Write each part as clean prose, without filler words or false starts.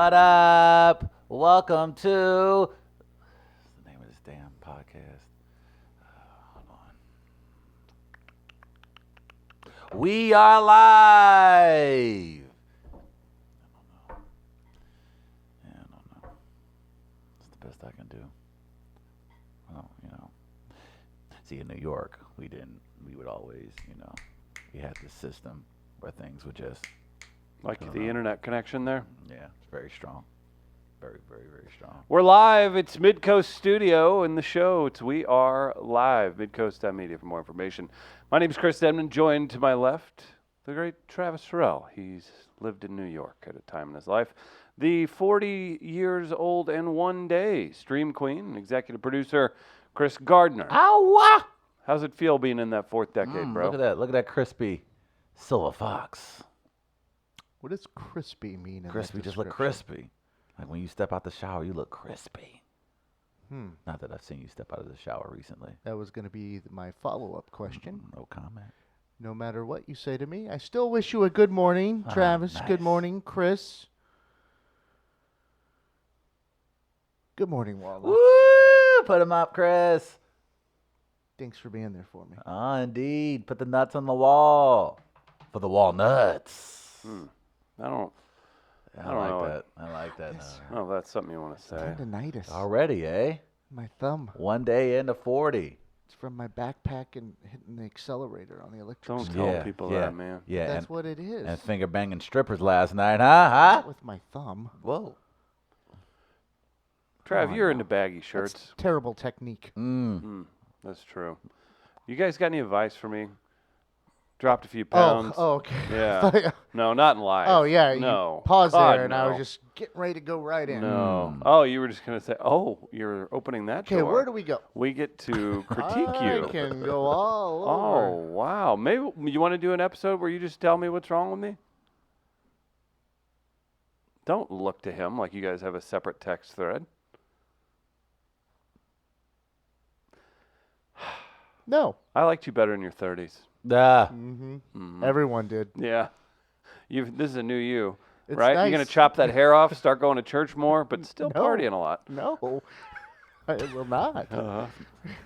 What up? Welcome to... What's the name of this damn podcast? Hold on. We are live! I don't know. It's the best I can do. Well, See, in New York, we would always, we had this system where things would just... Like the internet connection there? Yeah, it's very strong. Very, very, very strong. We're live. It's Midcoast Studio, and the show, it's We Are Live. Midcoast.media for more information. My name is Chris Edmond, joined to my left, the great Travis Farrell. He's lived in New York at a time in his life. The 40 years old and 1 day stream queen and executive producer, Chris Gardner. Ow! How's it feel being in that fourth decade, bro? Look at that. Look at that crispy silver fox. What does crispy mean? Crispy, just look crispy. Like when you step out the shower, you look crispy. Not that I've seen you step out of the shower recently. That was going to be my follow-up question. No comment. No matter what you say to me, I still wish you a good morning, Travis. Nice. Good morning, Chris. Good morning, WAL. Woo! Put him up, Chris. Thanks for being there for me. Indeed. Put the nuts on the wall. For the walnuts. I don't I know like it. that. I like that. Oh, that's something you want to say. Tendinitis. Already, eh? My thumb. 1 day into 40. It's from my backpack and hitting the accelerator on the electric Don't scooter. tell people that, man. Yeah, That's what it is. and finger banging strippers last night, huh? With my thumb. Whoa. Trav, you're into baggy shirts. That's terrible technique. That's true. You guys got any advice for me? Dropped a few pounds. Oh, okay. Yeah. No, not in life. Oh, yeah. No. You paused God, there, and I no. was just getting ready to go right in. No. Oh, you were just going to say, you're opening that Okay, door. where do we go? We get to critique you. I can go all Oh, over. wow. Maybe you want to do an episode where you just tell me what's wrong with me? Don't look to him like you guys have a separate text thread. No. I liked you better in your 30s. Everyone did. Yeah. This is a new you, It's right? You're nice. going to chop that hair off, start going to church more, but still No. partying a lot. No. I will not.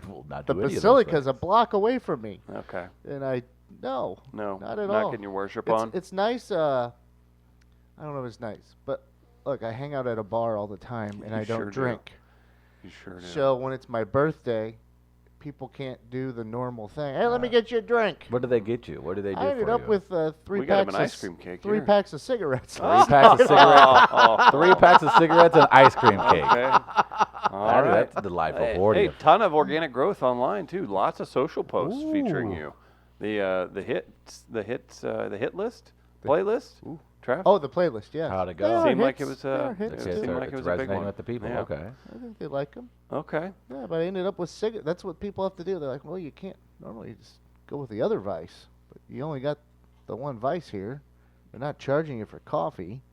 Will not The do any of those basilica's things. a block away from me. Okay. And no, No. not at Not all. getting your worship It's, on? it's nice. I don't know if it's nice, but look, I hang out at a bar all the time, and You I don't sure do. drink. You sure do. So when it's my birthday, people can't do the normal thing. Hey, let me get you a drink. What did they get you? What did they do I ended for up you? with three We got him packs an of ice cream cake three here. packs of cigarettes. 3 packs of cigarettes. Oh, 3 packs of cigarettes and ice cream cake. okay. All right. That's a delightful Hey, 40. ton of organic growth online too. Lots of social posts featuring Ooh. you. The hit list, playlist. Trav? Oh, the playlist, yeah. How'd it They go? are Seemed like it hits. was, They are it hits, seemed too. like it it's was a big resonating one. with the people. Yeah. Okay. I think they like them. Okay. Yeah, but I ended up with cigarettes. That's what people have to do. They're like, well, you can't normally just go with the other vice, but you only got the one vice here. They're not charging you for coffee.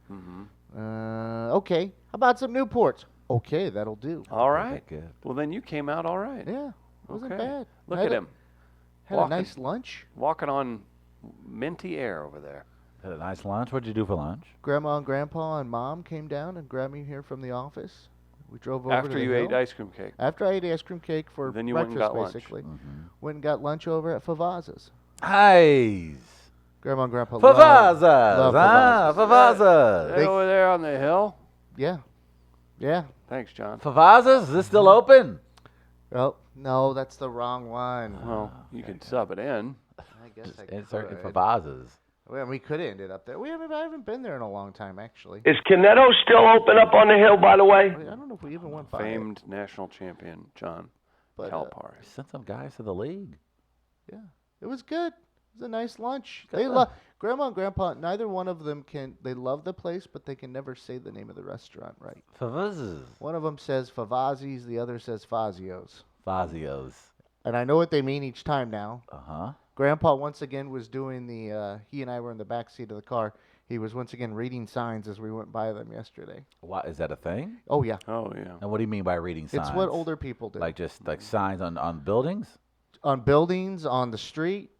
Okay, how about some Newports? Okay, that'll do. All right. Okay, good. Well, then you came out all right. Yeah, wasn't Okay. bad. Look Had at a- him Had Walking. a nice lunch. walking on minty air over there. Had a nice lunch. What'd you do for lunch? Grandma and Grandpa and Mom came down and grabbed me here from the office. We drove over to After the you hill. ate ice cream cake. After I ate ice cream cake for Then you went and breakfast, got lunch. basically. Went and got lunch over at Favazza's. Nice. Grandma and Grandpa Favazas. love Favazas. Hey, over there on the hill. Yeah. Yeah. Thanks, John. Favazas? Is this still open? Oh, no, that's the wrong one. Well, you can sub it in. I guess I Insert could. Favazas. Well, we could have ended up there. I haven't been there in a long time, actually. Is Canetto still open up on the hill, by the way? I don't know if we even went by it, Famed national champion John but, Calipari. Sent some guys to the league. yeah, it was good. It was a nice lunch. Good. They love Grandma and Grandpa. Neither one of them can. They love the place, but they can never say the name of the restaurant right. Favazas. One of them says Favazzi's, the other says Fazio's, Fazios. and I know what they mean each time now. Uh-huh. Grandpa once again was doing the. He and I were in the back seat of the car. He was once again reading signs as we went by them yesterday. What, is that a thing? Oh yeah, Oh, yeah. And what do you mean by reading signs? it's what older people do. Like just like signs on buildings? On buildings, on the street.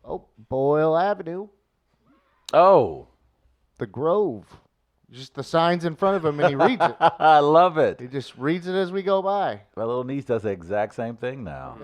Oh, Boyle Avenue, Oh. the Grove. Just the signs in front of him, and he reads it. I love it. He just reads it as we go by. My little niece does the exact same thing now.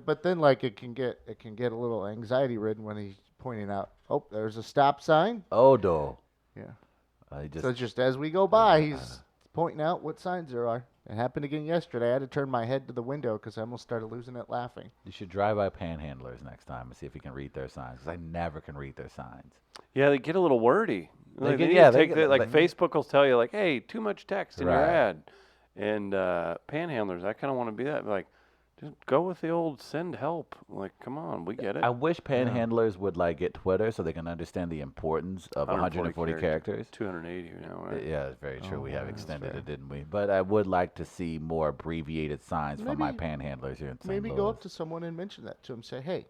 But then like it can get a little anxiety ridden when he's pointing out, oh, there's a stop sign. Oh, no. Yeah. He just, So just as we go by, he's pointing out what signs there are. It happened again yesterday. I had to turn my head to the window because I almost started losing it laughing. you should drive by panhandlers next time and see if you can read their signs, because I never can read their signs. Yeah, they get a little wordy. Like, get- need yeah, to they take get- like Facebook will tell you like, hey, too much text in your Right. ad. And panhandlers, I kind of want to be that. Like, just go with the old send help. Like, come on, we get it. I wish panhandlers would like get Twitter so they can understand the importance of 140 characters. 280 now, right? Yeah, it's very true. We have yeah, that's extended fair. it, didn't we? But I would like to see more abbreviated signs from my Maybe- panhandlers here in St. Maybe Louis. go up to someone and mention that to him. Say, hey,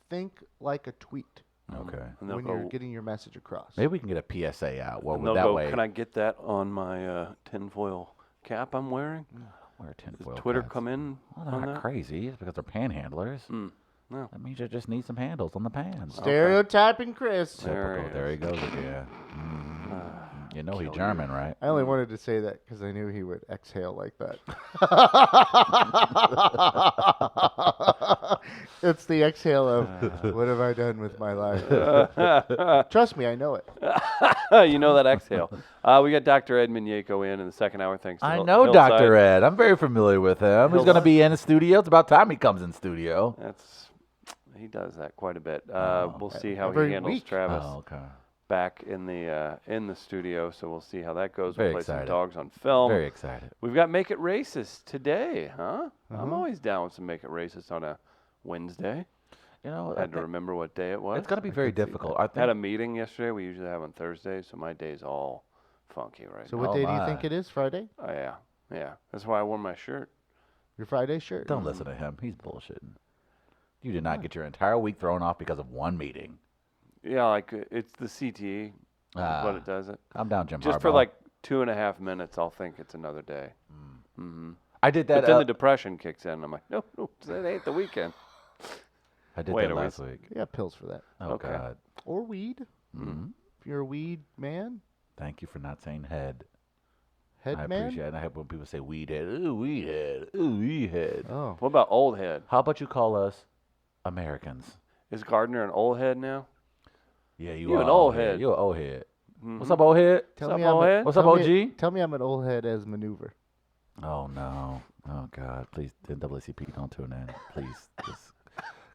think like a tweet Okay. And they'll when go, you're getting your message across. Maybe we can get a PSA out. Well, and they'll that go, way. can I get that on my tinfoil cap I'm wearing? Wear Does tinfoil Twitter caps. come in Well, they're on not that? crazy. It's because they're panhandlers. Mm, no. That means you just need some handles on the pans. Stereotyping Chris. There Typical. he There he goes again. You know he's kill German, right? I only wanted to say that because I knew he would exhale like that. It's the exhale of, what have I done with my life? Trust me, I know it. You know that exhale. We got Dr. Ed Minyeko in the second hour. Thanks to I Hill- know Hillside. Dr. Ed. I'm very familiar with him. He's going to be in the studio. It's about time he comes in studio. He does that quite a bit. We'll see how every he handles week. Travis Oh, okay. back in the studio. So we'll see how that goes. Very We'll play excited. some dogs on film. Very excited. We've got Make It Racist today, huh? I'm always down with some Make It Racist on a Wednesday. You know, Had to remember what day it was. it's going to be very difficult. I Had think a meeting yesterday. We usually have on Thursdays, so my day's all funky right So now. what Oh day do you my. think it is? Friday? Oh, yeah. That's why I wore my shirt. Your Friday shirt? Don't listen to him. He's bullshitting. You did not get your entire week thrown off because of one meeting. Yeah, like it's the CTE. is Ah, what it does it. I'm down, Jim Just for Harbaugh. like 2.5 minutes, I'll think it's another day. I did that. But then the depression kicks in. I'm like, no, that ain't the weekend. I did Wait, that are we last week. You got pills for that. Oh Okay. God. Or weed. hmm If you're a weed man. Thank you for not saying head. Head I man? appreciate it. And I hate when people say weed head. Ooh, weed head. Ooh, weed head. Oh. What about old head? How about you call us Americans? Is Gardner an old head now? Yeah, You are an old head. head. You're an old head. Mhm. What's up, old head? Tell What's me up, I'm old a- head? What's up, tell me- OG? Tell me I'm an old head as maneuver. Oh no. Oh God. Please, NAACP, don't tune in. Please, just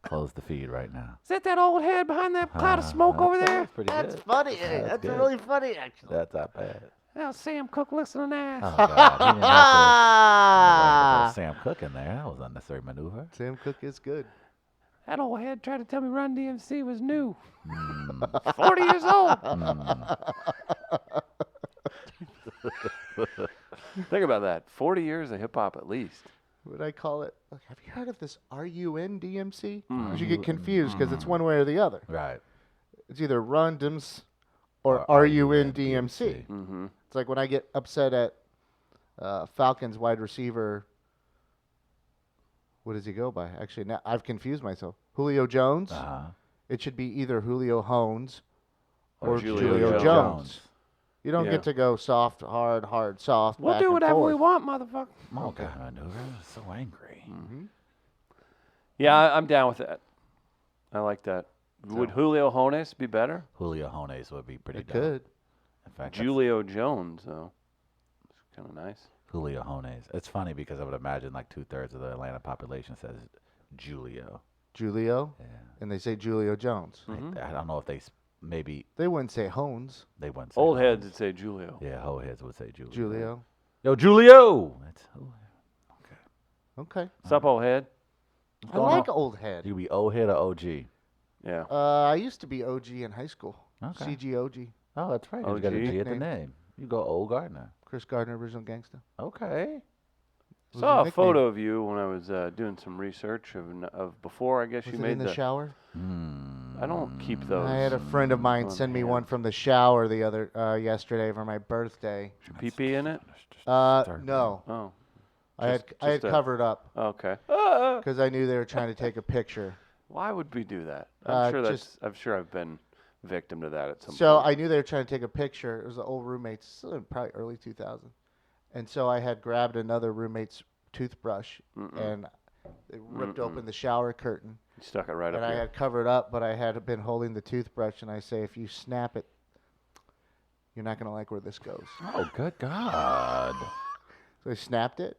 close the feed right now. Is that old head behind that cloud of smoke over there? That's pretty good. funny. That's good. really funny, actually. That's not bad. Oh, Sam Cooke listening to ass. Oh God. He didn't have to throw Sam Cooke in there. That was unnecessary maneuver. Sam Cooke is good. That old head tried to tell me Run DMC was new. 40 years old. Think about that. 40 years of hip hop at least. What I call it? Look, have you heard of this RUN DMC? Because you get confused because it's one way or the other. Right. It's either Run DMC or Or RUN DMC. Mm-hmm. It's like when I get upset at Falcons wide receiver. What does he go by? Actually, now I've confused myself. Julio Jones. Uh-huh. It should be either Julio Hones or Julio Julio Jones. Jones. You don't Yeah. get to go soft, hard, soft. We'll back do and whatever we forth. want, motherfucker. Oh God, maneuver. So angry. Yeah, I'm down with that. I like that. Would Julio Jones be better? Julio Jones would be pretty It dope. could. In fact, that's Julio Jones, though. It's kind of nice. Julio Jones. It's funny because I would imagine like 2/3 of the Atlanta population says Julio. Julio, Yeah. and they say Julio Jones. I don't know if they maybe They wouldn't say Hones. they wouldn't say Old Jones. heads would say Julio. Yeah, whole heads would say Julio. Julio. Yo, Julio. That's Okay. What's up, old head? I like old head. you be old head or OG? Yeah. I used to be OG in high school. Okay. CGOG. Oh, that's right. You got a OG. G at the name. You go old Gardner. Chris Gardner, original gangsta. Okay. Was Saw his a photo of you when I was doing some research of before. I guess Was you it made in the shower? I don't keep those. I had a friend of mine on send me hand. one from the shower the other yesterday for my birthday. Pee pee in it? No, Oh, I had just a- covered up okay. because I knew they were trying to take a picture. Why would we do that? Uh, I'm sure just- I'm sure I've been victim to that at some So point. I knew they were trying to take a picture. It was the old roommates, probably early 2000. And so I had grabbed another roommate's toothbrush and it ripped open the shower curtain. You stuck it right And up I here. had covered up, but I had been holding the toothbrush. And I say, if you snap it, you're not going to like where this goes. Oh, good God. So I snapped it,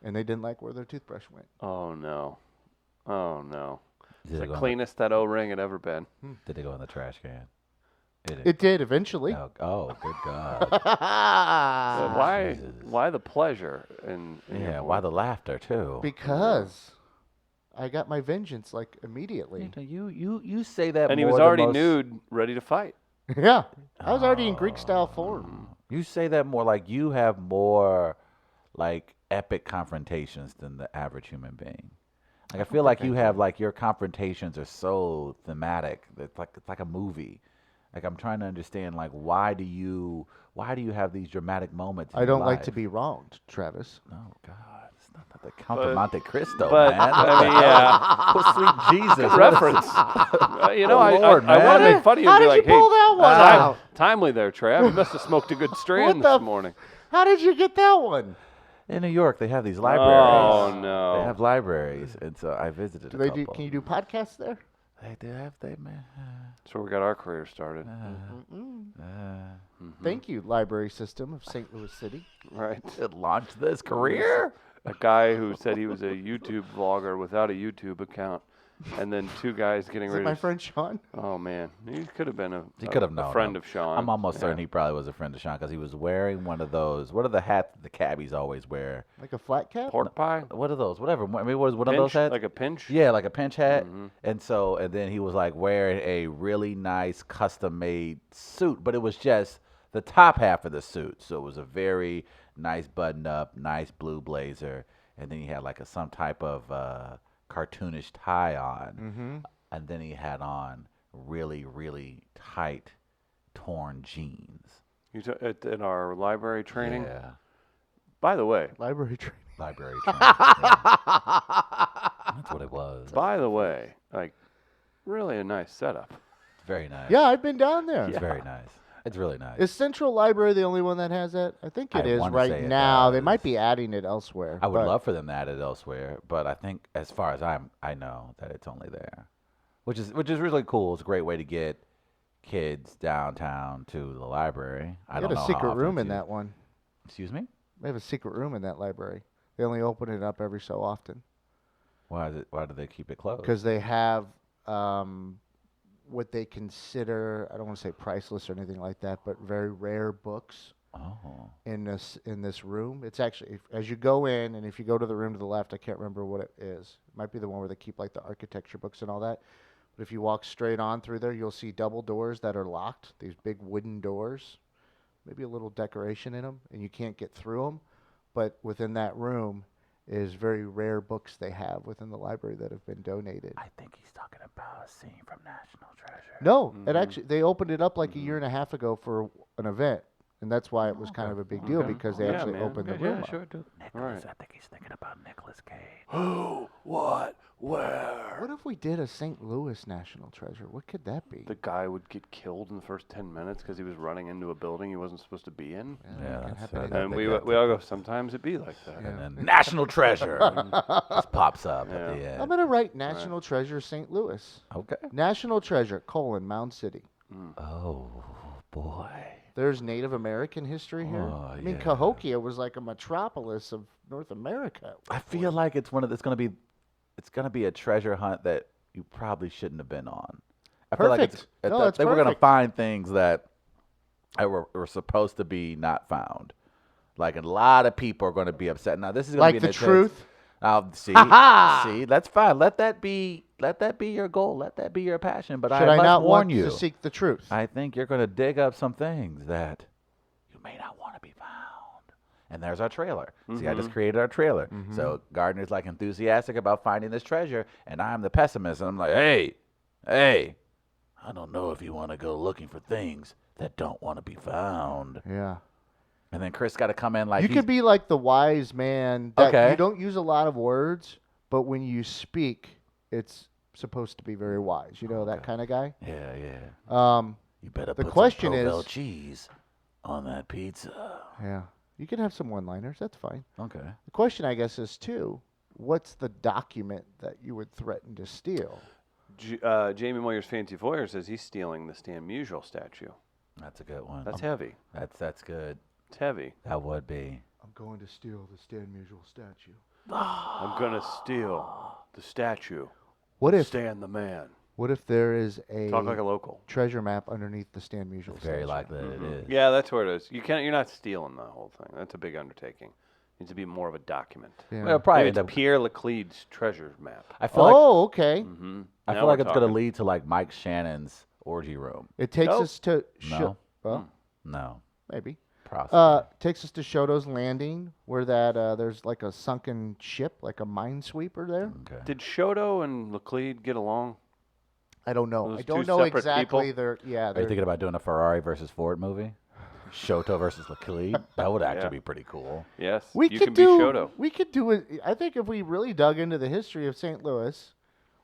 and they didn't like where their toothbrush went. Oh, no. Oh, no. Did It's it the go in cleanest that O-ring had ever been. Did it go in the trash can? It did eventually. Oh, good God. Why the pleasure? In Yeah, your why voice? the laughter, too? Because I got my vengeance like immediately. You say that And he more was than already most- nude, ready to fight. Yeah, I was already in Greek style form. You say that more like you have more like epic confrontations than the average human being. Like I feel like you have like your confrontations are so thematic. It's like a movie. Like I'm trying to understand like why do you have these dramatic moments? In I don't your like life? to be wronged, Travis. Oh God, it's not the Count of Monte Cristo, but, man. I mean, yeah. Oh, sweet Jesus. Reference. You know, Oh, Lord, I want to man. make fun of you How and be did like, you pull hey, that one out? timely there, Trav. You must have smoked a good strand What this the morning. How did you get that one? In New York, they have these libraries. Oh, They no. have libraries, and so I visited. Do a they couple. do? Can you do podcasts there? They do have man. That's where we got our career started. Thank you, library system of St. Louis City. Right. It launched this career. A guy who said he was a YouTube vlogger without a YouTube account. And then two guys getting Is it ready my to... friend Sean? Oh, man. He could have been a known friend him. of Sean. I'm almost certain he probably was a friend of Sean because he was wearing one of those. What are the hats that the cabbies always wear? Like a flat cap? Pork pie? What are those? Whatever. I mean, what is one of those Pinch? hats? Like a pinch? Yeah, like a pinch hat. And then he was like wearing a really nice custom made suit, but it was just the top half of the suit. So it was a very nice button up, nice blue blazer. And then he had like some type of cartoonish tie on. And then he had on really, really tight, torn jeans. In our library training? Yeah. By the way, Library training. Library training. Yeah. That's what it was. like, really a nice setup. It's very nice. Yeah, I've been down there. It's very nice. It's really nice. Is Central Library the only one that has that? I think it I is wanna right say it now. They does. might be adding it elsewhere. I would but love for them to add it elsewhere, but I think as far as I know that it's only there, which is really cool. It's a great way to get kids downtown to the library. I They don't got know a how secret often room it's in used. that one. Excuse me? They have a secret room in that library. They only open it up every so often Why do they keep it closed? because they have what they consider, I don't want to say priceless or anything like that, but very rare books Oh. in this room. It's actually, as you go in, and if you go to the room to the left, I can't remember what it is. It might be the one where they keep like the architecture books and all that. But if you walk straight on through there, you'll see double doors that are locked, these big wooden doors, maybe a little decoration in them, and you can't get through them. But within that room is very rare books they have within the library that have been donated. I think he's talking about a scene from National Treasure. No, it actually, they opened it up like a year and a half ago for an event. And that's why it was kind of a big deal, because they Yeah, actually man. opened the Okay, room yeah, up. sure do. Nicholas, I think he's thinking about Nicolas Cage. Who? What? Where? What if we did a St. Louis National Treasure? What could that be? The guy would get killed in the first 10 minutes because he was running into a building he wasn't supposed to be in. Yeah, can that's happen right. anytime. And we all go, sometimes it be like that. And then National Treasure just pops up at the I'm end. going to write National Treasure St. Louis. Okay. National Treasure, Mound City. Oh boy. There's Native American history here. Oh, I mean, yeah. Cahokia was like a metropolis of North America. I feel like it's it's gonna be a treasure hunt that you probably shouldn't have been on. I feel like Perfect. No, that's they were gonna perfect. find things that were supposed to be not found. Like a lot of people are going to be upset. Now this is going to Like be the an intense- truth. See, Ha-ha! see, that's fine. Let that be your goal. Let that be your passion. But Should I I must not warn want you. to seek the truth? I think you're going to dig up some things that you may not want to be found. And there's our trailer. See, I just created our trailer. So Gardner's like enthusiastic about finding this treasure, and I'm the pessimist. And I'm like, hey, I don't know if you want to go looking for things that don't want to be found. Yeah. And then Chris got to come in like You he's- could be like the wise man that Okay. you don't use a lot of words, but when you speak, it's supposed to be very wise. You know, that kind of guy. Yeah, yeah. Um, You better The put question some Provel is- cheese on that pizza. yeah. You can have some one-liners. That's fine. Okay. The question, I guess, is too, what's the document that you would threaten to steal? Jamie Moyer's Fancy Foyer says he's stealing the Stan Musial statue. That's a good one. That's heavy. That's good. It's heavy. That would be. I'm going to steal the Stan Musial statue. I'm gonna steal the statue. What if Stan the man? What if there is a Talk like a local. treasure map underneath the Stan Musial It's very statue? likely that it is. Yeah, that's where it is. You're not stealing the whole thing. That's a big undertaking. It needs to be more of a document. Yeah. Well, probably Maybe end it's up. Pierre Leclede's treasure map. I feel like Okay. Mm-hmm. I feel like it's gonna lead to like Mike Shannon's orgy room. It takes Nope. us to No. well, No, maybe. possibly. Takes us to Shoto's Landing, where there's like a sunken ship, like a minesweeper there. Okay. Did Shoto and Leclede get along? I don't know. Those I don't two know separate exactly. people? They're Are you thinking about doing a Ferrari versus Ford movie? Shoto versus Leclerc? That would actually Yeah. be pretty cool. Yes. we you could can do. be Shoto. We could do it. I think if we really dug into the history of St. Louis,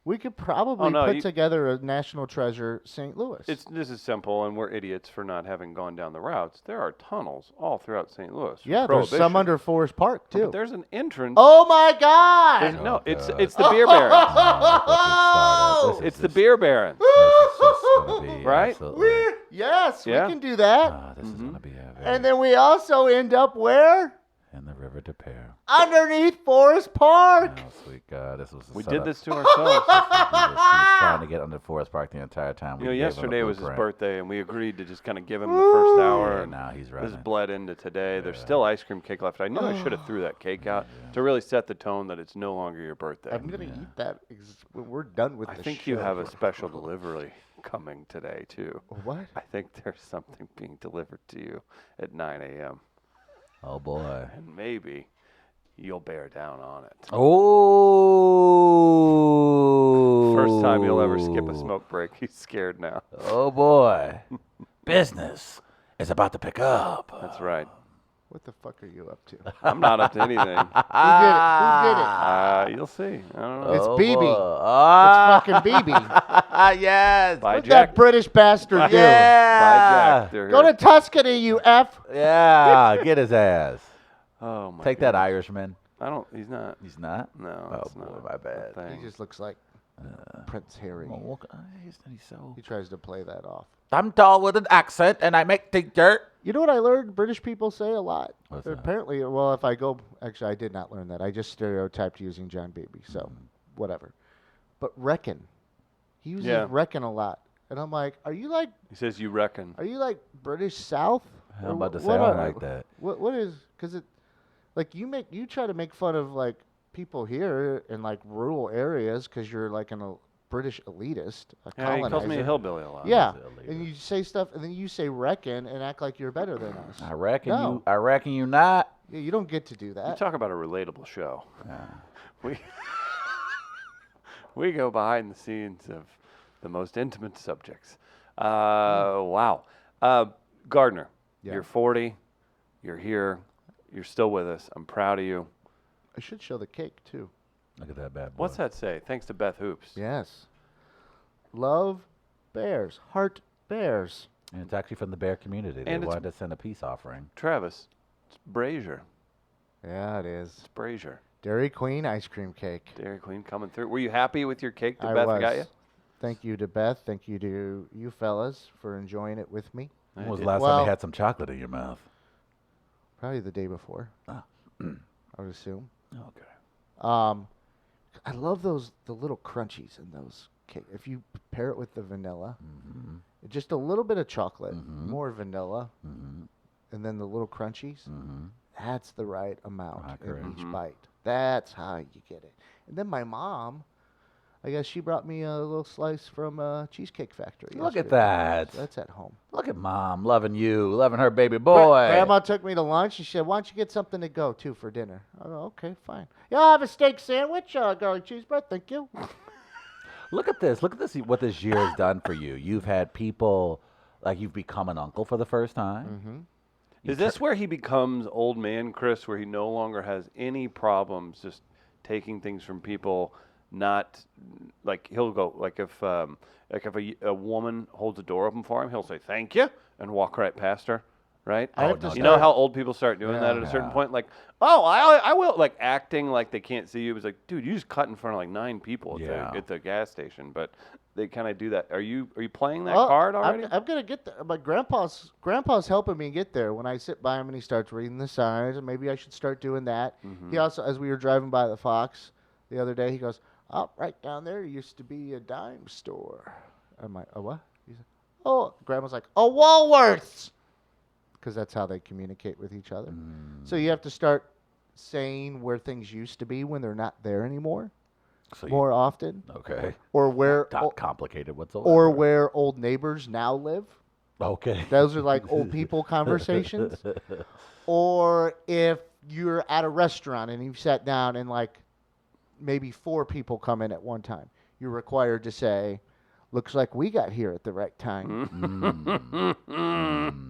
we could probably no, put you- together a national treasure, St. Louis. This is simple, and we're idiots for not having gone down the routes. There are tunnels all throughout St. Louis. for yeah, there's some Prohibition. under Forest Park But too. there's an entrance. Oh my God! There's- no, Oh, it's God. it's the beer barons. Oh, It's the beer barons. This is just gonna be Right? absolutely- Yes, Yeah. we can do that. This is gonna be a very, And then we also end up where? in the river to pair. Underneath Forest Park. Oh, sweet God, this was. We set did up. this to ourselves. He was trying to get under Forest Park the entire time. You know, We gave him a yesterday was his blueprint. birthday, and we agreed to just kind of give him the first hour. Yeah, and now he's this running. bled into today. There's still ice cream cake left. I knew I should have threw that cake out to really set the tone that it's no longer your birthday. I'm gonna eat that when we're done with I the think show. you have a special delivery coming today too. What? I think there's something being delivered to you at 9 a.m. Oh boy. and maybe you'll bear down on it. Oh. First time you'll ever skip a smoke break. He's scared now. Oh boy. Business is about to pick up. That's right. What the fuck are you up to? I'm not up to anything. Who did it? You'll see. I don't know. It's Oh, BB. boy. It's Ah. fucking BB. Yes. Bye, What'd Jack. that British bastard do? Bye, Yeah. Jack. They're Go here. to Tuscany, you F. Yeah. Get his ass. Oh my. Take that, goodness. Irishman. I don't. He's not. He's not. No. Oh it's boy, not my a bad. thing. He just looks like Prince Harry. Oh, he's so. He tries to play that off. I'm tall with an accent, and I make t-shirt. You know what I learned British people say a lot? What's that? Apparently, well, if I go, actually, I did not learn that. I just stereotyped using John Beebe, so whatever. But reckon. He uses Yeah. reckon a lot. And I'm like, are you like You reckon? British South? I'm Or about to wh- say, what I don't are- like that. What is, because it, like you try to make fun of like people here in like rural areas because you're like a British elitist, a Yeah, he calls me a colonizer. hillbilly a lot. Yeah, He's illegal. and you say stuff, and then you say reckon and act like you're better than us. I reckon No. you. I reckon you not. Yeah, you don't get to do You that. talk about a relatable show. We we go behind the scenes of the most intimate subjects. Wow. Gardner, Yeah. you're 40. You're here. You're still with us. I'm proud of you. I should show the cake too. Look at that bad boy. What's that say? Thanks to Beth Hoops. Yes. Love bears, heart bears. And it's actually from the bear community. They And it's- wanted to send a peace offering. Travis, it's Brazier. Yeah, it is. It's Brazier. Dairy Queen ice cream cake. Dairy Queen coming through. Were you happy with your cake that I Beth was. got you? Thank you to Beth. Thank you to you fellas for enjoying it with me. When was the did. last time Well- you had some chocolate in your mouth? Probably the day before. Ah. I would assume. Okay. I love the little crunchies in those cake. If you pair it with the vanilla, Mm-hmm. just a little bit of chocolate, Mhm. more vanilla, Mm-hmm. and then the little crunchies. Mm-hmm. That's the right amount I in agree. each Mhm. bite. That's how you get it. And then my mom, I guess she brought me a little slice from Cheesecake Factory. Look at yesterday. that. So that's at home. Look at mom loving you, loving her baby boy. Grandma took me to lunch. She said, "Why don't you get something to go too for dinner?" I go, "Okay, fine. Yeah, I'll have a steak sandwich, garlic cheese bread, thank you." Look at this. Look at this. What this year has done for you. You've had people like you've become an uncle for the first time. Mm-hmm. Is this where he becomes old man Chris, where he no longer has any problems just taking things from people, not like he'll go like if a woman holds a door open for him, he'll say thank you and walk right past her. Right? I have to You know start- how old people start doing that at a certain Yeah. point? Like, oh, I will, like acting like they can't see you. It was like, dude, you just cut in front of like 9 people at the gas station. But they kind of do that. Are you playing that card already? I'm gonna get there. But grandpa's helping me get there. When I sit by him and he starts reading the signs, and maybe I should start doing that. He also, as we were driving by the Fox the other day, he goes, "Oh, right down there used to be a dime store." I'm like, "Oh what?" He's like, "Oh," Grandma's like, "Oh, Woolworths," because that's how they communicate with each other. So you have to start saying where things used to be when they're not there anymore, So more often, okay. or where Not complicated whatsoever. or where old neighbors now live. Okay. Those are like old people conversations. Or if you're at a restaurant and you've sat down and like maybe 4 people come in at one time, you're required to say, "Looks like we got here at the right time."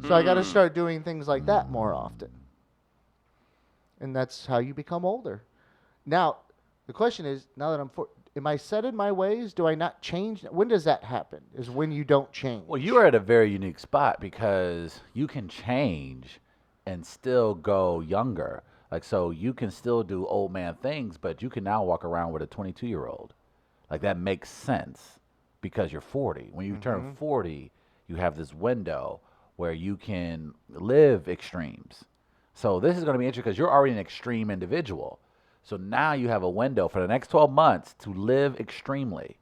So I got to start doing things like that more often. And that's how you become older. Now, the question is, now that am I set in my ways? Do I not change? When does that happen? Is when you don't change. Well, you are at a very unique spot because you can change and still go younger. Like, so you can still do old man things, but you can now walk around with a 22-year-old. Like, that makes sense because you're 40. When you turn 40, you have this window where you can live extremes. So this is going to be interesting because you're already an extreme individual. So now you have a window for the next 12 months to live extremely.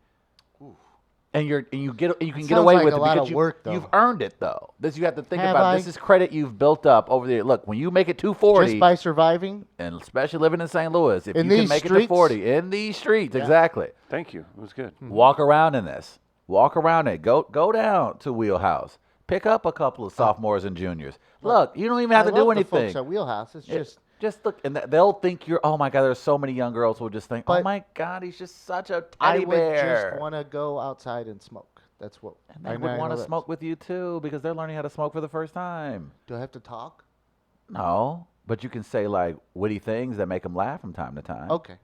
And you can get Sounds away like with a it lot because of work, though. you've earned it though. This you have to think Have about. I? This is credit you've built up over the look. When you make it to 40, Just by surviving? and especially living in St. Louis, if In you can these make it to streets? 40 in these streets, Yeah. exactly. Thank you. It was good. Walk around in this. Walk around it. Go down to Wheelhouse. Pick up a couple of sophomores and juniors. Look, you don't even have I to do love the anything. folks at Wheelhouse. It's Just look, and they'll think you're. Oh my God, there's so many young girls who will just think, oh But my God, he's just such a I teddy would bear. just want to go outside and smoke. That's what. And they I would know want to that's- smoke with you too because they're learning how to smoke for the first time. Do I have to talk? No, but you can say like witty things that make them laugh from time to time. Okay.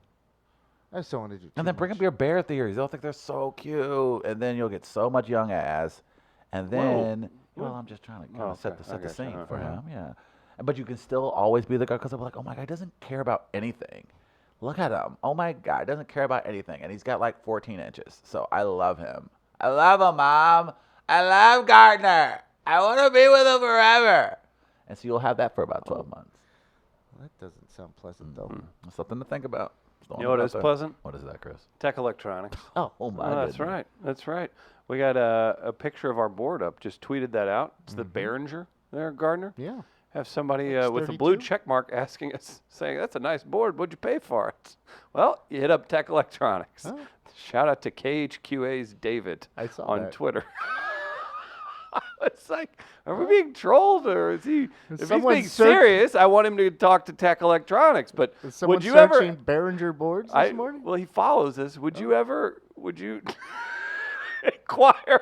I just don't want to do. And too then bring much. up your bear theories. They'll think they're so cute, and then you'll get so much young ass. And then, well, I'm just trying to kind Oh, of set okay. the I gotcha. scene for Uh-huh. him, yeah. But you can still always be the guy because I'm like, oh my God, he doesn't care about anything. Look at him. Oh my God, he doesn't care about anything, and he's got like 14 inches. So I love him. I love him, Mom. I love Gardner. I want to be with him forever. And so you'll have that for about 12 months. Well, that doesn't sound pleasant though. That's something to think about. You know what is pleasant? What is that, Chris? Tech electronics. Oh my Oh, that's goodness. right. That's right. We got a picture of our board up. Just tweeted that out. It's the Behringer there, Gardner. Yeah. Have somebody It's with a blue 32. check mark asking us, saying, "That's a nice board. What'd you pay for it?" Well, you hit up Tech Electronics. Oh. Shout out to KHQA's David I saw on that. Twitter. It's like, are we being trolled or is he? If he's someone being search- serious, I want him to talk to Tech Electronics. But Is someone would you searching ever? Behringer boards this morning? Well, he follows us. Would you ever? Would you inquire?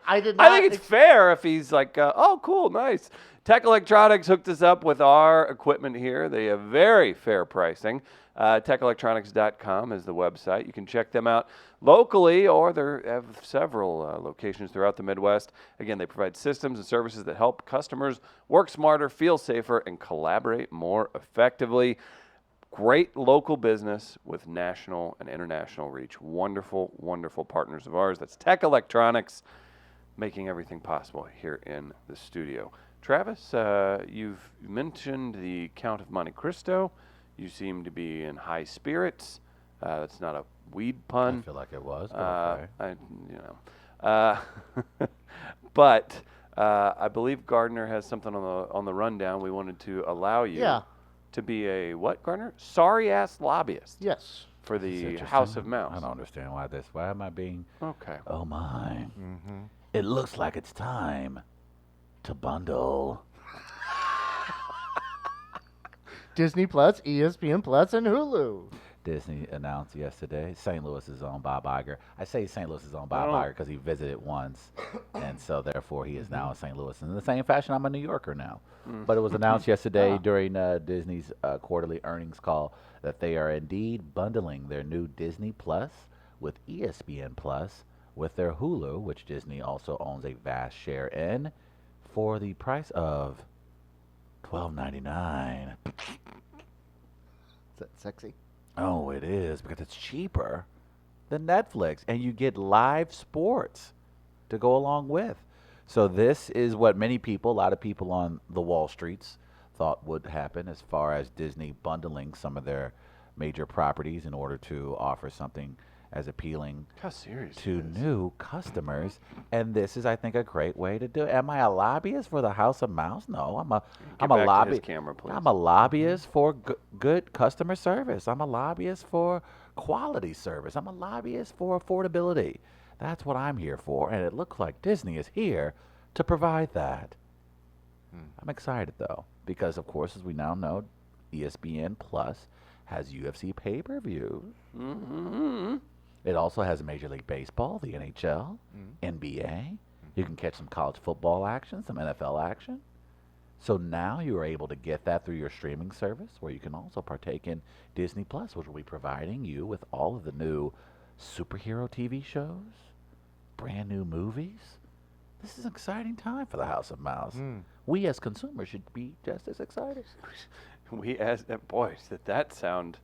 I did not. I think it's fair if he's like, oh, cool, nice. Tech Electronics hooked us up with our equipment here. They have very fair pricing. TechElectronics.com is the website. You can check them out locally, or they have several locations throughout the Midwest. Again, they provide systems and services that help customers work smarter, feel safer, and collaborate more effectively. Great local business with national and international reach. Wonderful, wonderful partners of ours. That's Tech Electronics, making everything possible here in the studio. Travis, you've mentioned the Count of Monte Cristo. You seem to be in high spirits. That's not a weed I pun. feel like it was. But okay. But I believe Gardner has something on the rundown. We wanted to allow you Yeah. to be a what, Gardner? Sorry ass lobbyist Yes. for It's the interesting. House of Mouse. I don't understand why this. Why am I being? Okay. Oh my! Mm-hmm. It looks like it's time to bundle. Disney Plus, ESPN Plus, and Hulu. Disney announced yesterday St. Louis is owned by Iger. I say St. Louis is owned by Oh. Iger because he visited once, and so therefore he is now in St. Louis. And in the same fashion, I'm a New Yorker now. But it was announced yesterday during Disney's quarterly earnings call that they are indeed bundling their new Disney Plus with ESPN Plus with their Hulu, which Disney also owns a vast share in, for the price of $12.99. Is that sexy? Oh, it is, because it's cheaper than Netflix, and you get live sports to go along with. So this is what many people, a lot of people on the Wall Streets, thought would happen as far as Disney bundling some of their major properties in order to offer something as appealing How serious to it is. new customers. And this is, I think, a great way to do it. Am I a lobbyist for the House of Mouse? No, I'm a Get back to lobby. his camera, please. I'm a lobbyist for good customer service. I'm a lobbyist for quality service. I'm a lobbyist for affordability. That's what I'm here for, and it looks like Disney is here to provide that. I'm excited though, because of course, as we now know, ESPN Plus has UFC pay-per-views. Mm-hmm. It also has Major League Baseball, the NHL, NBA. You can catch some college football action, some NFL action. So now you are able to get that through your streaming service, where you can also partake in Disney Plus, which will be providing you with all of the new superhero TV shows, brand new movies. This is an exciting time for the House of Mouse. We as consumers should be just as excited. We as boy, did that sound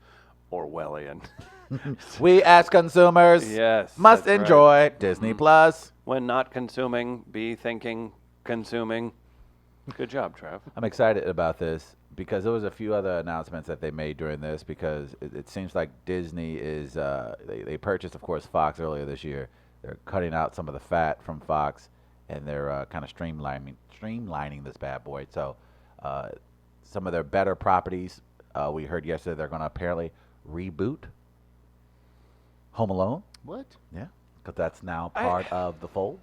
Orwellian. We as consumers Yes, must that's right. enjoy Disney Plus. When not consuming, be thinking consuming. Good job, Trav. I'm excited about this because there was a few other announcements that they made during this, because it seems like Disney is they purchased, of course, Fox earlier this year. They're cutting out some of the fat from Fox, and they're kind of streamlining this bad boy. So some of their better properties, we heard yesterday, they're going to apparently reboot Home Alone. What? Yeah, because that's now part of the fold.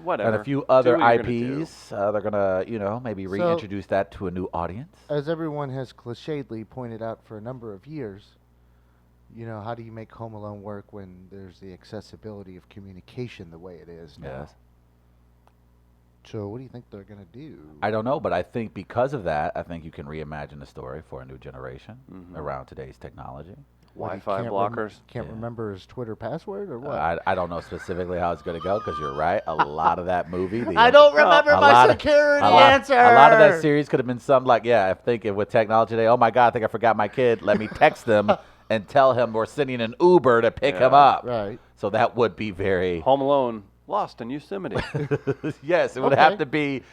Whatever. And a few other Do what you're gonna do. IPs. They're gonna, maybe reintroduce that to a new audience. As everyone has clichédly pointed out for a number of years, how do you make Home Alone work when there's the accessibility of communication the way it is now? Yes. So what do you think they're going to do? I don't know, but I think because of that, I think you can reimagine the story for a new generation around today's technology. What, he Wi-Fi can't blockers. Can't Yeah. remember his Twitter password or what? I don't know specifically how it's going to go, because you're right. A lot of that movie. I don't remember a my lot of- security a lot, answer. A lot of that series could have been something like, I think with technology today, oh my God, I think I forgot my kid. Let me text them and tell him we're sending an Uber to pick him up. Right. So that would be very... Home Alone, lost in Yosemite. Yes, it would Okay. have to be,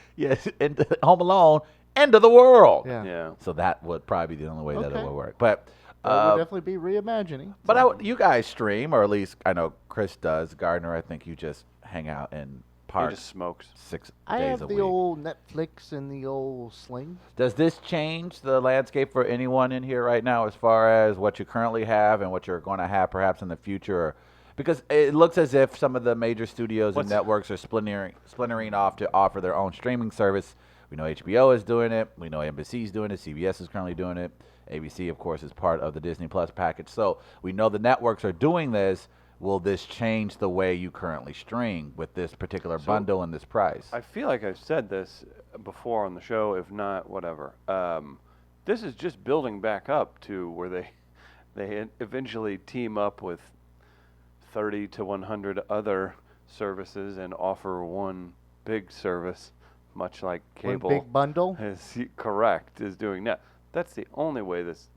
Home Alone, end of the world. Yeah. Yeah. So that would probably be the only way that it Okay. would work. But That would definitely be reimagining. But you guys stream, or at least I know Chris does. Gardner, I think you just hang out in He parks just smokes. 6 I days have a the week. old Netflix and the old Sling. Does this change the landscape for anyone in here right now, as far as what you currently have and what you're going to have perhaps in the future? Because it looks as if some of the major studios and networks are splintering off to offer their own streaming service. We know HBO is doing it. We know NBC is doing it. CBS is currently doing it. ABC, of course, is part of the Disney Plus package. So we know the networks are doing this. Will this change the way you currently stream with this particular bundle and this price? I feel like I've said this before on the show, if not, whatever. This is just building back up to where they eventually team up with 30 to 100 other services and offer one big service, much like cable. One big bundle. Is doing now. That's the only way that's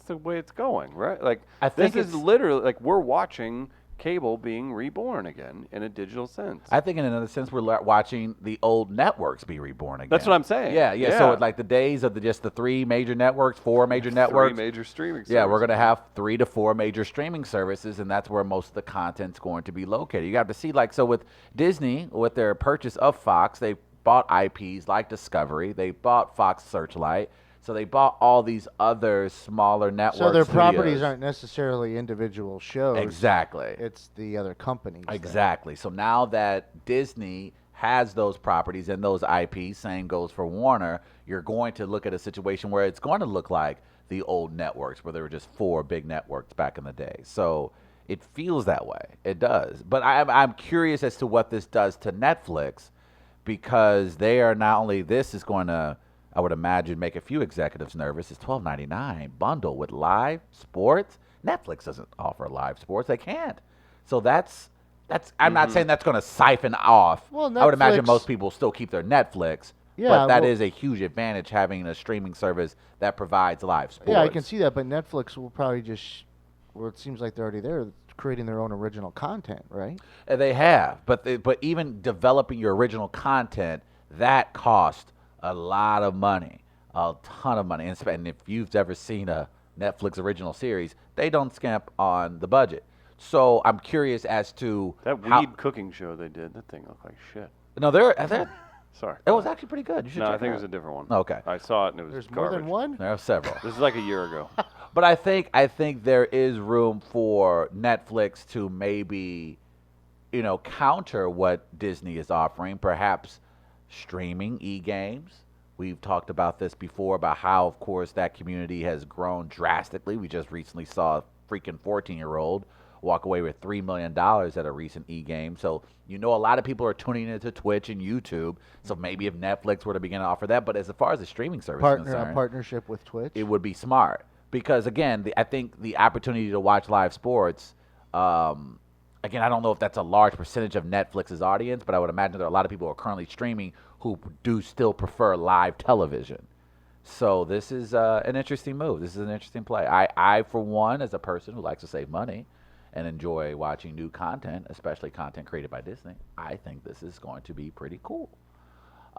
the way it's going, right? Like, I think this is it's- literally like we're watching cable being reborn again in a digital sense. I think in another sense we're watching the old networks be reborn again. That's what I'm saying. Yeah. So like the days of just the 3 major networks, 4 major networks. 3 major streaming services. Yeah, we're going to have 3 to 4 major streaming services, and that's where most of the content's going to be located. You have to see, so with Disney, with their purchase of Fox, they bought IPs like Discovery. They bought Fox Searchlight. So they bought all these other smaller networks. So their properties aren't necessarily individual shows. Exactly. It's the other companies. that- Exactly. So now that Disney has those properties and those IPs, same goes for Warner, you're going to look at a situation where it's going to look like the old networks, where there were just 4 big networks back in the day. So it feels that way. It does. But I'm curious as to what this does to Netflix, because they are not only, this is going to, I would imagine, make a few executives nervous. It's $12.99 bundle with live sports. Netflix doesn't offer live sports. They can't. So that's I'm not saying that's going to siphon off. Well, I would imagine Netflix- most people still keep their Netflix. Yeah, but that well- is a huge advantage having a streaming service that provides live sports. Yeah, I can see that, but Netflix will probably just, well, it seems like they're already there, creating their own original content, right? They have, but even developing your original content, that costs a lot of money, a ton of money. And if you've ever seen a Netflix original series, they don't skimp on the budget. So I'm curious as to That how, weed cooking show they did, that thing looked like shit. No, they're Sorry. it was actually pretty good. You should No, check I think it it was a out. different one. Okay. I saw it and it was There's garbage. more than one? There are several. This is like a year ago. But I think there is room for Netflix to maybe, counter what Disney is offering, perhaps streaming e-games. We've talked about this before about how, of course, that community has grown drastically. We just recently saw a freaking 14-year-old walk away with $3 million at a recent e-game. So, a lot of people are tuning into Twitch and YouTube. So maybe if Netflix were to begin to offer that, but as far as the streaming service is concerned, Partnership with Twitch. it would be smart because again, I think the opportunity to watch live sports. Again, I don't know if that's a large percentage of Netflix's audience, but I would imagine there are a lot of people who are currently streaming who do still prefer live television. So this is an interesting move. This is an interesting play. I, for one, as a person who likes to save money and enjoy watching new content, especially content created by Disney, I think this is going to be pretty cool.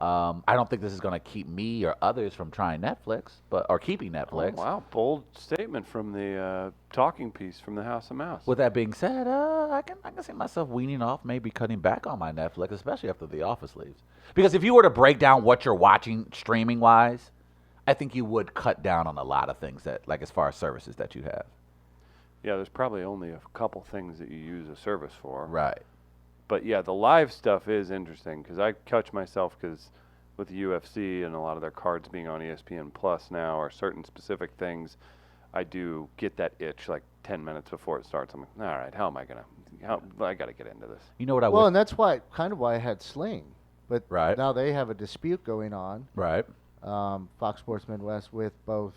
I don't think this is going to keep me or others from trying Netflix, or keeping Netflix. Oh, wow, bold statement from the talking piece from the House of Mouse. With that being said, I can see myself weaning off, maybe cutting back on my Netflix, especially after The Office leaves. Because if you were to break down what you're watching streaming wise, I think you would cut down on a lot of things that, like as far as services that you have. Yeah, there's probably only a couple things that you use a service for. Right. But yeah, the live stuff is interesting because I catch myself because with the UFC and a lot of their cards being on ESPN Plus now or certain specific things, I do get that itch like 10 minutes before it starts. I'm like, all right, how am I going to, I got to get into this. You know what I Well, would. and that's why I had Sling, but Right. now they have a dispute going on. Right. Fox Sports Midwest with both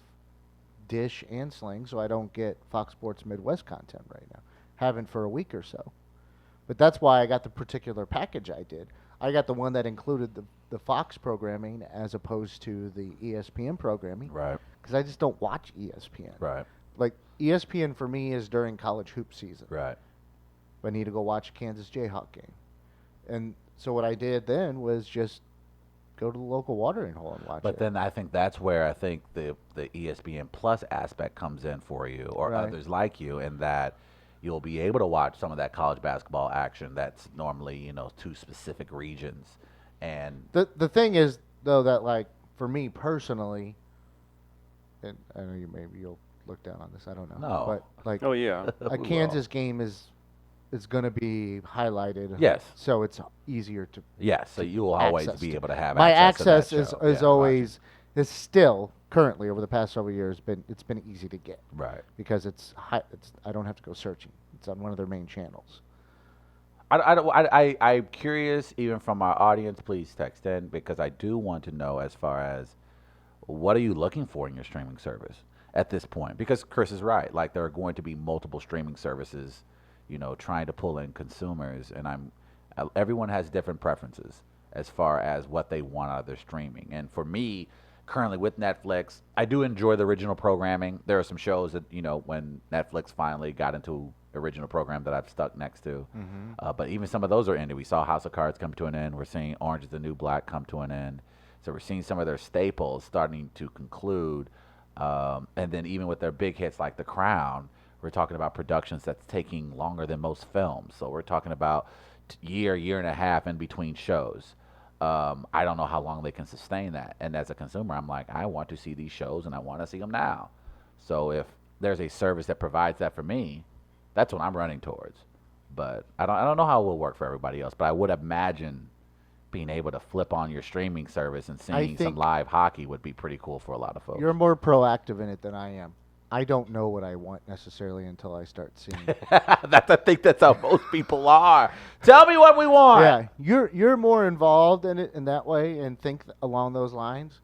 Dish and Sling, so I don't get Fox Sports Midwest content right now. Haven't for a week or so. But that's why I got the particular package I did. I got the one that included the Fox programming as opposed to the ESPN programming. Right. Because I just don't watch ESPN. Right. Like, ESPN for me is during college hoop season. Right. I need to go watch a Kansas Jayhawk game. And so what I did then was just go to the local watering hole and watch it. But then I think that's where I think the ESPN Plus aspect comes in for you or Right. others like you, in that you'll be able to watch some of that college basketball action that's normally, to specific regions. And The thing is, though, that, like, for me personally, and I know maybe you'll look down on this, I don't know. No. But, like, Oh, yeah. a Kansas game is going to be highlighted. Yes. So it's easier to yes, so you will always access be to. able to have My access to that access show. is Yeah, always is still currently over the past several years it's been easy to get right. because I don't have to go searching. It's on one of their main channels. I'm curious, even from our audience, please text in, because I do want to know as far as what are you looking for in your streaming service at this point? Because Chris is right. Like, there are going to be multiple streaming services, trying to pull in consumers, and everyone has different preferences as far as what they want out of their streaming. And for me, currently with Netflix, I do enjoy the original programming. There are some shows that, when Netflix finally got into original program that I've stuck next to. But even some of those are ending. We saw House of Cards come to an end. We're seeing Orange is the New Black come to an end. So we're seeing some of their staples starting to conclude. And then even with their big hits like The Crown, we're talking about productions that's taking longer than most films. So we're talking about year and a half in between shows. I don't know how long they can sustain that. And as a consumer, I'm like, I want to see these shows and I want to see them now. So if there's a service that provides that for me, that's what I'm running towards. But I don't know how it will work for everybody else. But I would imagine being able to flip on your streaming service and seeing some think live hockey would be pretty cool for a lot of folks. You're more proactive in it than I am. I don't know what I want necessarily until I start seeing it. I think that's how most people are. Tell me what we want. Yeah, you're more involved in it in that way and think along those lines.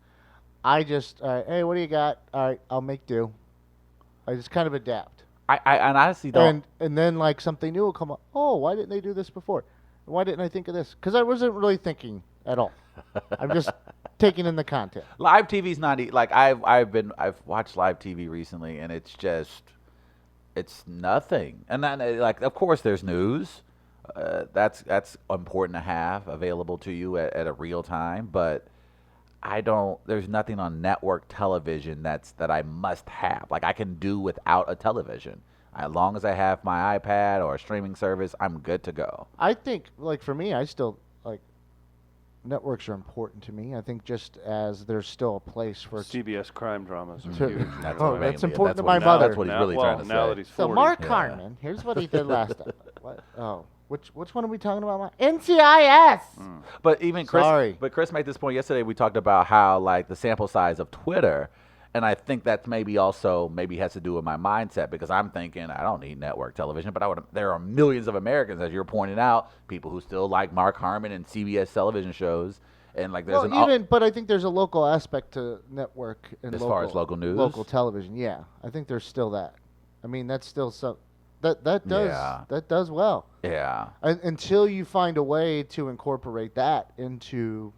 I just, all right, hey, what do you got? All right, I'll make do. I just kind of adapt. I honestly don't. And then like something new will come up. Oh, why didn't they do this before? Why didn't I think of this? Because I wasn't really thinking at all. I'm just taking in the content. Live TV's not like I've watched live TV recently, and it's nothing. And then like of course there's news. That's important to have available to you at a real time, but there's nothing on network television that I must have. Like I can do without a television. As long as I have my iPad or a streaming service, I'm good to go. I think, like for me, I still like networks are important to me. I think just as there's still a place for CBS crime dramas are To- huge. Oh, that's important to what my mother. That's what he's Now- really well, trying to now say. that he's So 40. Mark Yeah. Harmon, here's what he did last time. What? Oh, which one are we talking about? NCIS. But even Chris, Sorry. but Chris made this point yesterday. We talked about how like the sample size of Twitter, and I think that maybe has to do with my mindset because I'm thinking I don't need network television, but there are millions of Americans, as you're pointing out, people who still like Mark Harmon and CBS television shows, and like there's But I think there's a local aspect to network and As far as local news? local television. Yeah, I think there's still that. I mean, that's still that does well. yeah. Until you find a way to incorporate that into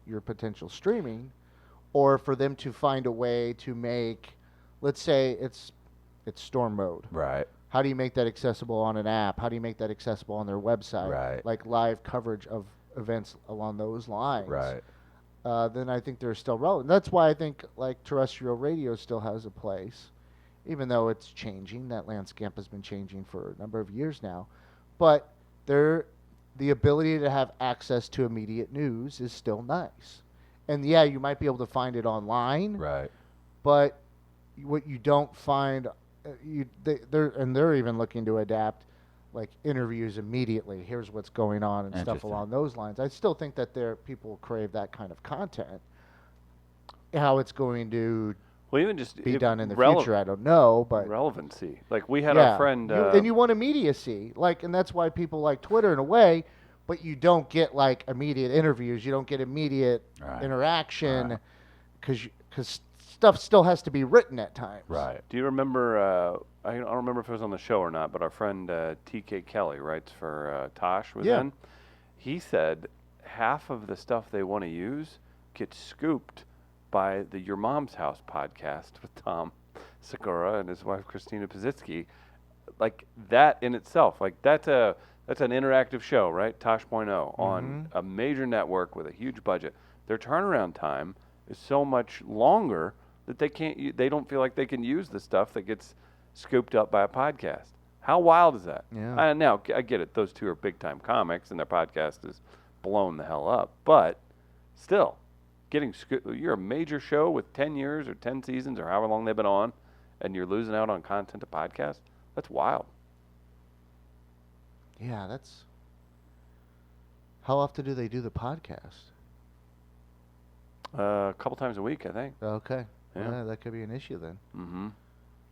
your potential streaming, or for them to find a way to make, let's say it's storm mode. Right. How do you make that accessible on an app? How do you make that accessible on their website? Right. Like live coverage of events along those lines. Right. Then I think they're still relevant. That's why I think like terrestrial radio still has a place, even though it's changing. That landscape has been changing for a number of years now. But the ability to have access to immediate news is still nice. And yeah, you might be able to find it online, Right. but what you don't find, they're even looking to adapt like interviews immediately. Here's what's going on and stuff Interesting. along those lines. I still think that people crave that kind of content. How it's going to Well, even just be done in the rele- future, I don't know, but Relevancy. Like we had yeah, our friend. and you want immediacy, like, and that's why people like Twitter in a way. But you don't get like immediate interviews. You don't get immediate Right. interaction because stuff still has to be written at times. Right. Do you remember? I don't remember if it was on the show or not, but our friend T.K. Kelly writes for Tosh was Yeah. in. He said half of the stuff they want to use gets scooped by the Your Mom's House podcast with Tom Segura and his wife Christina Pazitsky. Like that in itself, like that's an interactive show, right? Tosh.0 on a major network with a huge budget. Their turnaround time is so much longer that they don't feel like they can use the stuff that gets scooped up by a podcast. How wild is that? Yeah. Now, I get it. Those two are big-time comics, and their podcast is blown the hell up. But still, you're a major show with 10 years or 10 seasons or however long they've been on, and you're losing out on content to podcast? That's wild. Yeah, that's. How often do they do the podcast? A couple times a week, I think. Okay. Yeah. Yeah, that could be an issue then. Mm-hmm.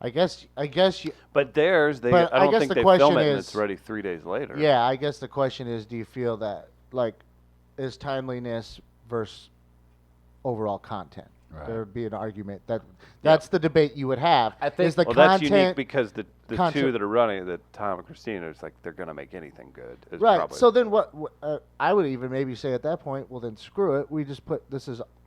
I guess you. But theirs, But I I don't guess think the they film question it and is- it's ready 3 days later. Yeah, I guess the question is, do you feel that like is timeliness versus overall content? Right. There would be an argument that's the debate you would have. I think- is the Well, content that's unique because the two content- that are running it, Tom and Christina, it's like they're going to make anything good. is right. probably- So then what I would even maybe say at that point, well then screw it. We just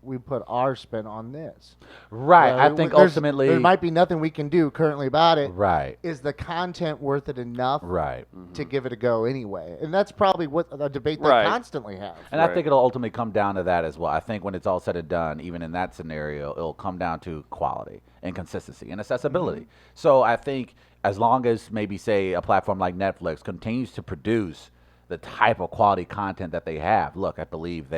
we put our spin on this. Right. I think ultimately. there might be nothing we can do currently about it. Right. Is the content worth it enough Right. to give it a go anyway? And that's probably what a debate they Right. constantly have. And I Right. think it'll ultimately come down to that as well. I think when it's all said and done, even in that scenario, it'll come down to quality and consistency and accessibility. So I think as long as maybe, say, a platform like Netflix continues to produce the type of quality content that they have. Look, I believe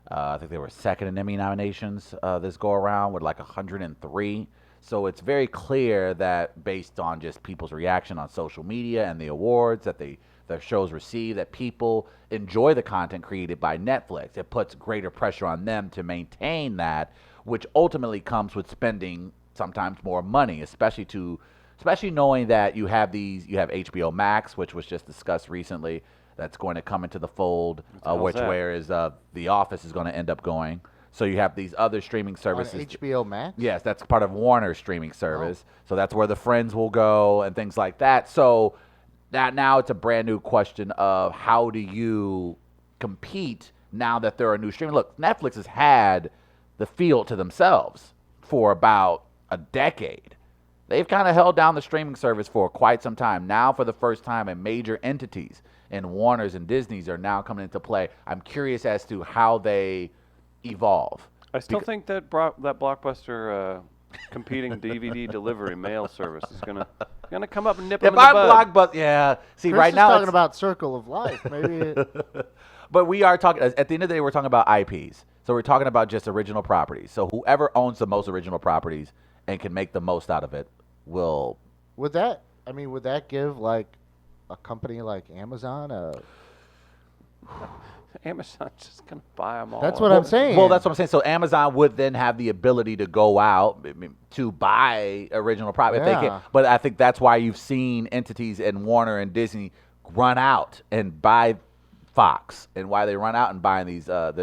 I think they were second in Emmy nominations this go around with like 103. So it's very clear that based on just people's reaction on social media and the awards that their shows receive, that people enjoy the content created by Netflix. It puts greater pressure on them to maintain that, which ultimately comes with spending sometimes more money, especially knowing that you have HBO Max, which was just discussed recently, that's going to come into the fold, hell's that? whereas The Office is going to end up going. So you have these other streaming On services. HBO Max? Yes, that's part of Warner's streaming service. So that's where the friends will go and things like that. So that now it's a brand new question of how do you compete now that there are new streaming. Look, Netflix has had the field to themselves for about a decade. They've kind of held down the streaming service for quite some time. Now, for the first time, and major entities and Warners and Disneys are now coming into play. I'm curious as to how they evolve. I still think that that Blockbuster competing DVD delivery mail service is gonna come up and nip them If in the I'm bud. Blockbuster, yeah. See, Chris right is now talking it's, about Circle of Life. Maybe but we are talking, at the end of the day, we're talking about IPs. So we're talking about just original properties. So whoever owns the most original properties and can make the most out of it will. would that give like a company like Amazon a? Amazon's just gonna buy them all. That's what I'm saying. Well, that's what I'm saying. So Amazon would then have the ability to go out to buy original property if they Yeah. can. But I think that's why you've seen entities in Warner and Disney run out and buy Fox, and why they run out and buying these I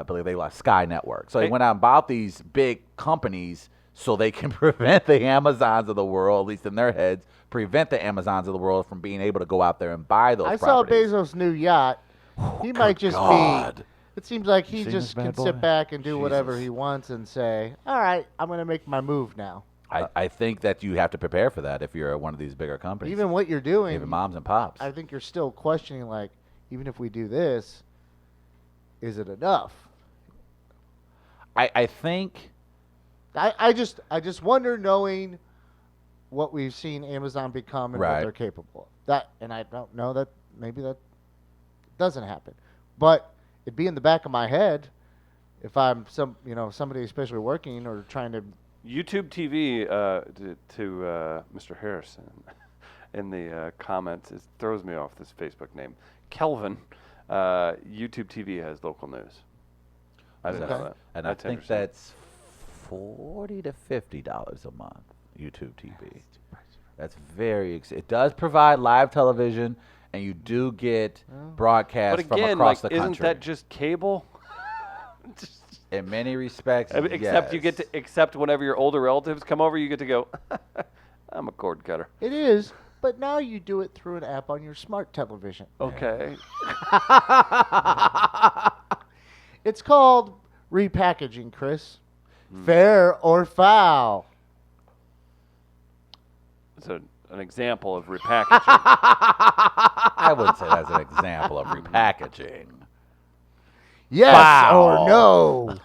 believe they like Sky Network. So they went out and bought these big companies so they can prevent the Amazons of the world, at least in their heads, prevent the Amazons of the world from being able to go out there and buy those I saw properties. Bezos' new yacht. He might just God. be. It seems like he seen just this can bad boy? sit back and do whatever Jesus. he wants and say, "All right, I'm going to make my move now." I think that you have to prepare for that if you're one of these bigger companies. Even what you're doing, Even moms and pops. I think you're still questioning, like, even if we do this, is it enough? I think I just wonder, knowing what we've seen Amazon become and what Right. they're capable of. That, and I don't know that maybe that doesn't happen, but it'd be in the back of my head if I'm somebody especially working or trying to. YouTube TV to Mr. Harrison in the comments. It throws me off, this Facebook name. Kelvin, YouTube TV has local news. I didn't know that. and That's I think interesting. that's $40 to $50 a month. YouTube TV. That's very. It does provide live television, and you do get broadcasts But again, from across like, the country. isn't that just cable? in many respects? I mean, except you get to, yes. except whenever your older relatives come over, you get to go. I'm a cord cutter. It is, but now you do it through an app on your smart television. Okay. It's called repackaging, Chris. Fair or foul? It's an example of repackaging. I wouldn't say that's an example of repackaging. Yes Foul. or no?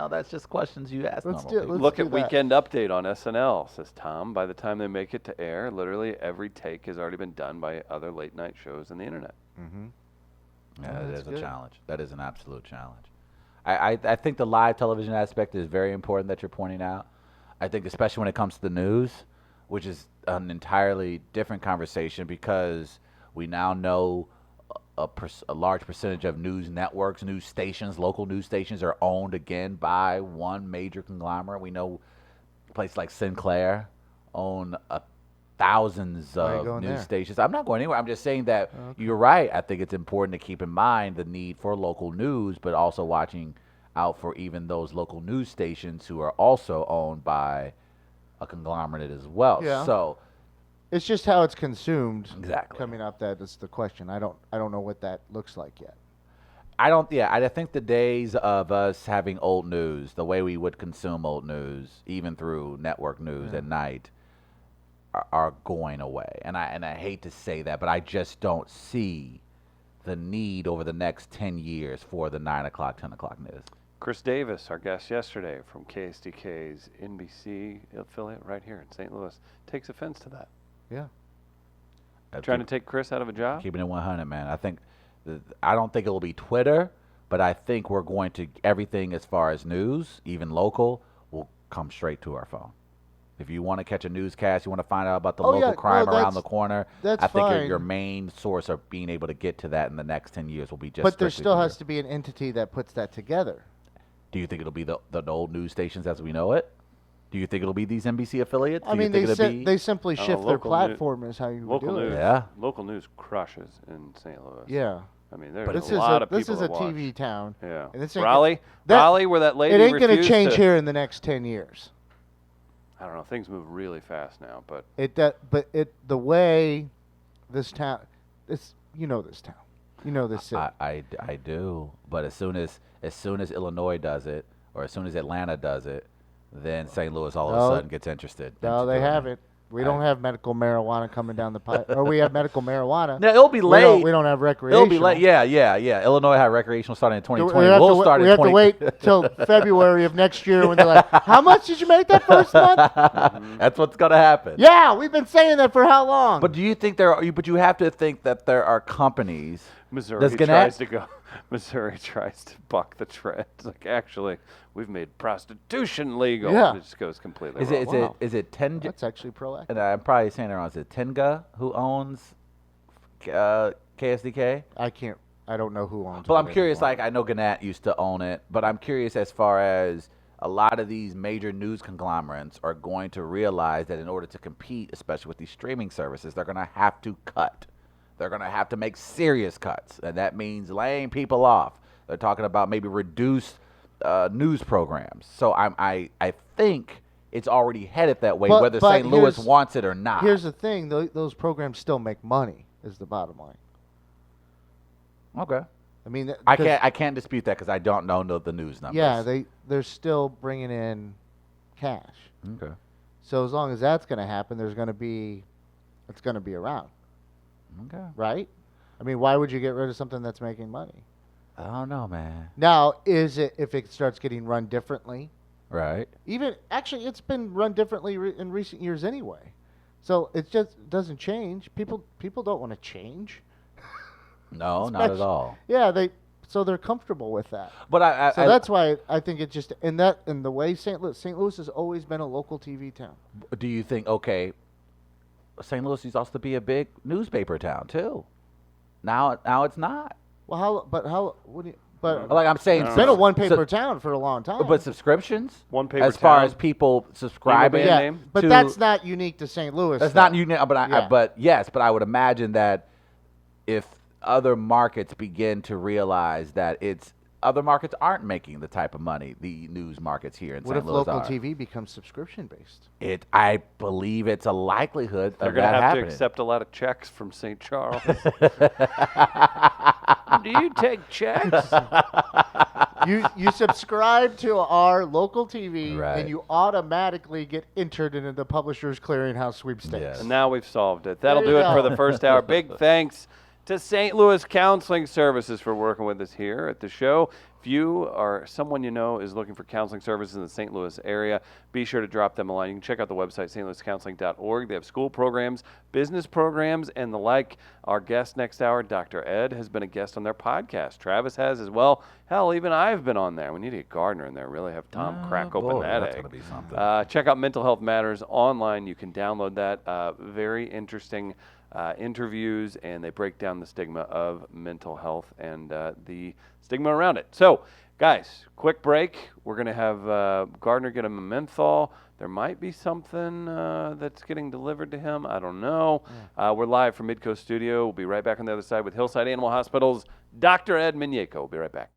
That's just questions you ask. Let's normal do- people. let's Look do at that. Weekend Update on SNL, says Tom. By the time they make it to air, literally every take has already been done by other late night shows on the internet. Yeah, Oh, that that's is a good. challenge. That is an absolute challenge. I think the live television aspect is very important that you're pointing out. I think especially when it comes to the news, which is an entirely different conversation because we now know a large percentage of news networks, news stations, local news stations are owned again by one major conglomerate. We know places like Sinclair own thousands Why are you of going news there? stations. I'm not going anywhere. I'm just saying that you're right. I think it's important to keep in mind the need for local news, but also watching out for even those local news stations who are also owned by a conglomerate as well. Yeah. So It's just how it's consumed. Exactly. Coming up, that is the question. I don't know what that looks like yet. I think the days of us having old news, the way we would consume old news, even through network news at night, are going away. And I hate to say that, but I just don't see the need over the next 10 years for the 9 o'clock, 10 o'clock news. Chris Davis, our guest yesterday from KSDK's NBC affiliate right here in St. Louis, takes offense to that. Yeah. Trying to take Chris out of a job? Keeping it 100, man. I don't think it will be Twitter, but I think we're going to, everything as far as news, even local, will come straight to our phone. If you want to catch a newscast, you want to find out about the Oh, local yeah. crime No, around that's- the corner, that's I think fine. your main source of being able to get to that in the next 10 years will be just But there strictly still from has here. to be an entity that puts that together. Do you think it'll be the old news stations as we know it? Do you think it'll be these NBC affiliates? I Do you mean, think it'll be? they simply Oh, shift their local new- platform is how you would Local do news. it. Yeah. Local news crushes in St. Louis. Yeah. I mean, there's But a This lot of this people is a that watch. TV town. Yeah. And this ain't Raleigh, that- Raleigh, where that lady It ain't going to refused change here in the next 10 years. I don't know. Things move really fast now, but The way this town, this town, this city. I do, but as soon as Illinois does it, or as soon as Atlanta does it, then St. Louis all of a No. sudden gets interested. No, into they doing it. haven't. We don't have medical marijuana coming down the pipe, or we have medical marijuana. No, it'll be We late. don't have recreational. It'll be late. Yeah. Illinois had recreational starting in 2020. We have We'll to, start we in have 20. to wait till February of next year when they're like, "How much did you make that first month?" That's what's gonna happen. Yeah, we've been saying that for how long? But do you think there are? But you have to think that there are companies. Missouri Does Gannett- tries to go. Missouri tries to buck the trend. It's like, actually, we've made prostitution legal. Yeah. It just goes completely Is wrong. it Wow. is it Tenga? That's actually proactive. And I'm probably saying it wrong. Is it Tenga who owns KSDK? I don't know who owns it. But I'm curious. anymore. Like I know Gannett used to own it, but I'm curious as far as a lot of these major news conglomerates are going to realize that in order to compete, especially with these streaming services, they're going to have to cut. They're going to have to make serious cuts, and that means laying people off. They're talking about maybe reduced news programs. So I think it's already headed that way, whether but St. Louis here's- wants it or not. Here's the thing: those programs still make money. Is the bottom line. Okay. I mean, I can't dispute that because I don't know the news numbers. Yeah, they're still bringing in cash. Okay. So as long as that's going to happen, it's going to be around, Okay. right? I mean, why would you get rid of something that's making money? I don't know, man. Now, is it if it starts getting run differently? Right. Even actually, it's been run differently in recent years anyway. So it just doesn't change. People don't want to change. No, not at Especially- all. Yeah, they're comfortable with that. But So that's why I think it just in the way St. Louis has always been a local TV town. do you think, okay, St. Louis used also to be a big newspaper town too. Now it's not. Well, what do you, but Like I'm saying, it's been a one-paper town for a long time. But subscriptions, One paper as far town. as people subscribing, band yeah, name? but to- that's not unique to St. Louis. that's though. not unique. But Yeah. but I would imagine that if other markets begin to realize that other markets aren't making the type of money the news markets here in What St. if Louis local are. TV becomes subscription-based? I believe it's a likelihood They're of going to that have happening. to accept a lot of checks from St. Charles. Do you take checks? You subscribe to our local TV, Right. and you automatically get entered into the Publishers Clearinghouse sweepstakes. Yes. And now we've solved it. That'll There do you it for go. the first hour. Big thanks to St. Louis Counseling Services for working with us here at the show. If you or someone you know is looking for counseling services in the St. Louis area, be sure to drop them a line. You can check out the website, stlouiscounseling.org. They have school programs, business programs, and the like. Our guest next hour, Dr. Ed, has been a guest on their podcast. Travis has as well. Hell, even I've been on there. We need to get Gardner in there. Really have Tom crack open boy, that that's egg. gonna be something. Check out Mental Health Matters online. You can download that. Very interesting interviews, and they break down the stigma of mental health and the stigma around it. So, guys, quick break. We're going to have Gardner get him a menthol. There might be something that's getting delivered to him. I don't know. We're live from Midcoast Studio. We'll be right back on the other side with Hillside Animal Hospital's Dr. Ed Minyeko. We'll be right back.